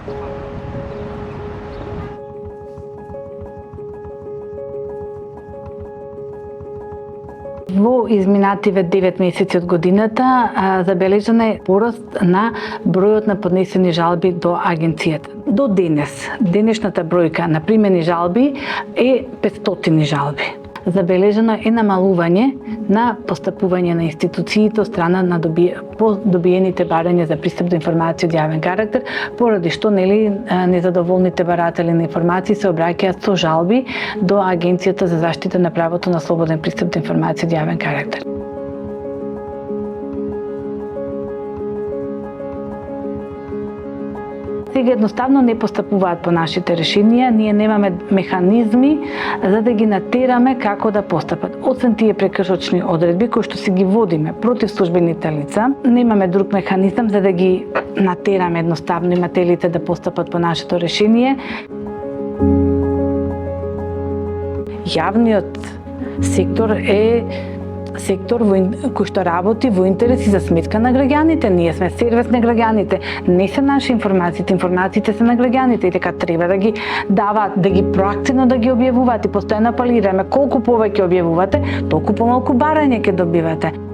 Во изминативе 9 месеци од годината забележан е пораст на бројот на поднесени жалби до агенцијата. До денес, денешната бројка на примени жалби е 500 жалби. Забележано е намалување на постапување на институциите од страна на добиените барања за пристап до информација од јавен карактер, поради што незадоволните баратели на информации се обраќаат со жалби до Агенцијата за заштита на правото на слободен пристап до информација од јавен карактер. Сега едноставно не постапуваат по нашите решенија, ние немаме механизми за да ги натераме како да постапат. Освен тие прекршочни одредби кои што си ги водиме против службените лица, немаме друг механизам за да ги натераме едноставно имателите да постапат по нашето решение. Јавниот сектор е сектор кој што работи во интерес и за сметка на граѓаните. Ние сме сервис на граѓаните. Не се наши информациите, информациите се на граѓаните и така треба да ги даваат, да ги проактивно да ги објавуваат и постојано апелираме колку повеќе објавувате, толку помалку барање ќе добивате.